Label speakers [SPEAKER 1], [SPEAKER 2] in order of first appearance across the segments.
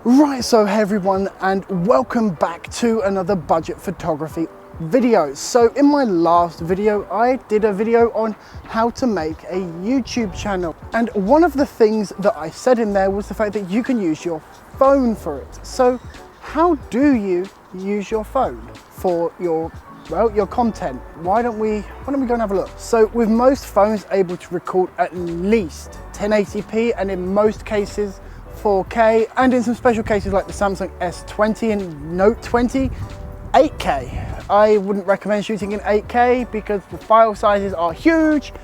[SPEAKER 1] Right, so hey everyone, and welcome back to another budget photography video. So in my last video, I did a video on how to make a YouTube channel. And one of the things that I said in there was the fact that you can use your phone for it. So how do you use your phone for your content? Why don't we go and have a look? So with most phones able to record at least 1080p and in most cases 4K, and in some special cases like the Samsung S20 and Note 20, 8K. I wouldn't recommend shooting in 8K because the file sizes are huge,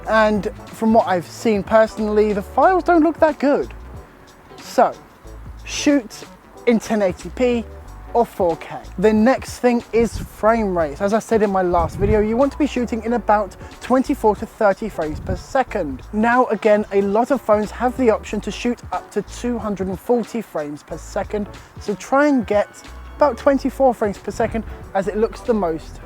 [SPEAKER 1] and from what I've seen personally, the files don't look that good. So shoot in 1080p or 4K. The next thing is frame rates. As I said in my last video, you want to be shooting in about 24 to 30 frames per second. Now again, a lot of phones have the option to shoot up to 240 frames per second, so try and get about 24 frames per second as it looks the most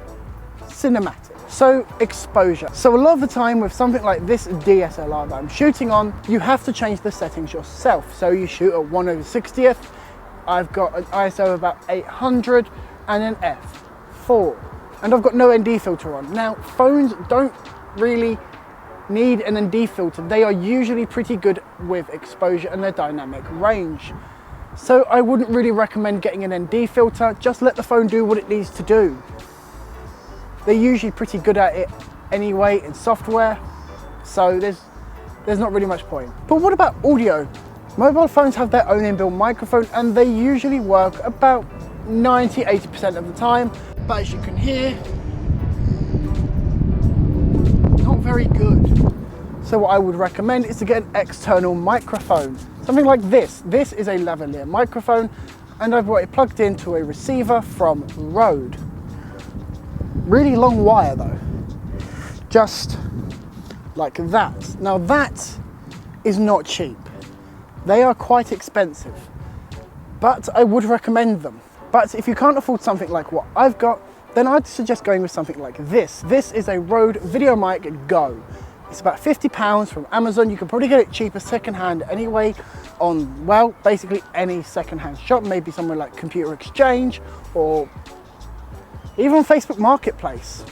[SPEAKER 1] cinematic. So exposure. So a lot of the time with something like this DSLR that I'm shooting on, you have to change the settings yourself. So you shoot at 1/60th, I've got an ISO of about 800 and an f4, and I've got no ND filter on. Now phones don't really need an ND filter. They are usually pretty good with exposure and their dynamic range. So I wouldn't really recommend getting an ND filter. Just let the phone do what it needs to do. They're usually pretty good at it anyway in software, so there's not really much point. But what about audio? Mobile phones have their own inbuilt microphone and they usually work about 90–80% of the time, but as you can hear, not very good. So what I would recommend is to get an external microphone, something like this. This is a lavalier microphone and I've got it plugged into a receiver from Rode. Really long wire though, just like that. Now that is not cheap. They are quite expensive, but I would recommend them. But if you can't afford something like what I've got, then I'd suggest going with something like this. This is a Rode VideoMic Go. It's about £50 from Amazon. You can probably get it cheaper secondhand anyway on, well, basically any secondhand shop, maybe somewhere like Computer Exchange or even on Facebook Marketplace.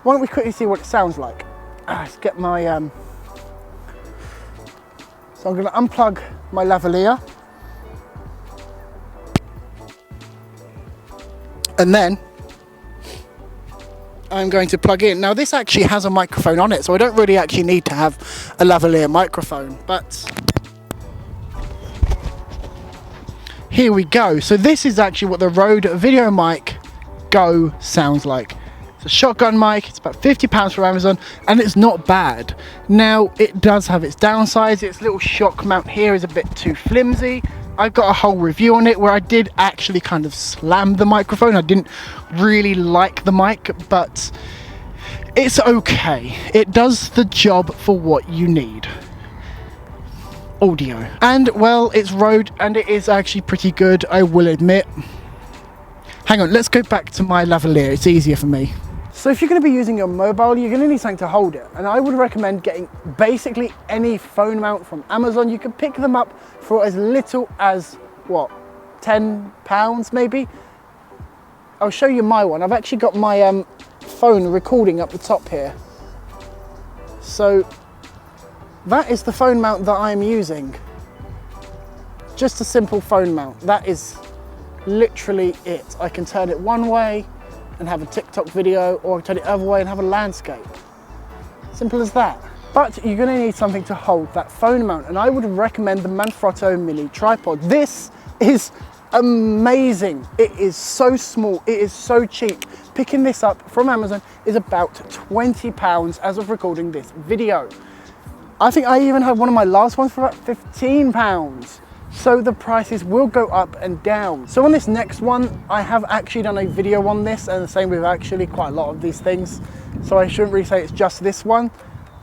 [SPEAKER 1] Why don't we quickly see what it sounds like? Let's get my, so I'm gonna unplug my lavalier, and then I'm going to plug in. Now this actually has a microphone on it, so I don't really actually need to have a lavalier microphone, but here we go. So this is actually what the Rode VideoMic Go sounds like. It's a shotgun mic, it's about £50 from Amazon, and it's not bad. Now, it does have its downsides. Its little shock mount here is a bit too flimsy. I've got a whole review on it where I did actually kind of slam the microphone. I didn't really like the mic, but it's okay. It does the job for what you need. Audio. And, well, it's Rode, and it is actually pretty good, I will admit. Hang on, let's go back to my lavalier. It's easier for me. So if you're going to be using your mobile, you're going to need something to hold it. And I would recommend getting basically any phone mount from Amazon. You can pick them up for as little as, what, £10 maybe? I'll show you my one. I've actually got my phone recording up the top here. So that is the phone mount that I'm using. Just a simple phone mount. That is literally it. I can turn it one way and have a TikTok video, or turn it the other way and have a landscape. Simple as that. But you're going to need something to hold that phone mount, and I would recommend the Manfrotto Mini Tripod. This is amazing. It is so small, it is so cheap. Picking this up from Amazon is about £20 as of recording this video. I think I even had one of my last ones for about £15. So the prices will go up and down. So on this next one, I have actually done a video on this, and the same with actually quite a lot of these things. So I shouldn't really say it's just this one.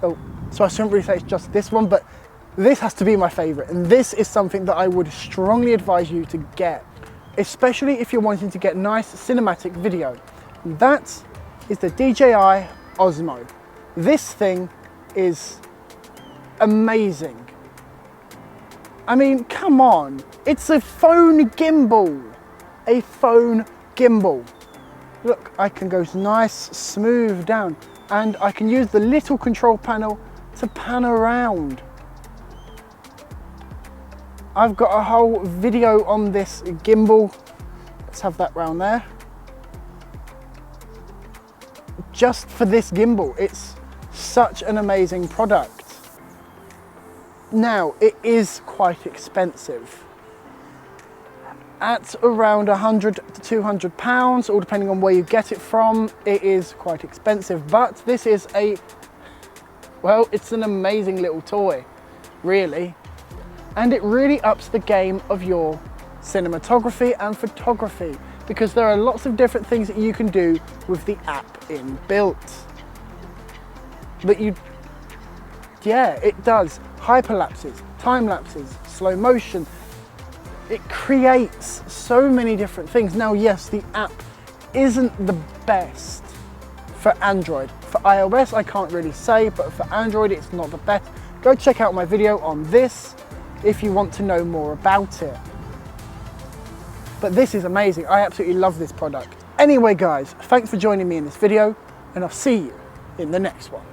[SPEAKER 1] But this has to be my favorite. And this is something that I would strongly advise you to get, especially if you're wanting to get nice cinematic video. And that is the DJI Osmo. This thing is amazing. I mean, come on. It's a phone gimbal. A phone gimbal. Look, I can go nice, smooth down, and I can use the little control panel to pan around. I've got a whole video on this gimbal. Let's have that round there. Just for this gimbal, it's such an amazing product. Now, it is quite expensive. At around £100 to £200, all depending on where you get it from, it is quite expensive. But this is well, it's an amazing little toy, really. And it really ups the game of your cinematography and photography, because there are lots of different things that you can do with the app inbuilt. But yeah, it does hyperlapses, time lapses, slow motion. It creates so many different things. Now, yes, the app isn't the best for Android. For iOS, I can't really say, but for Android, it's not the best. Go check out my video on this if you want to know more about it. But this is amazing. I absolutely love this product. Anyway, guys, thanks for joining me in this video, and I'll see you in the next one.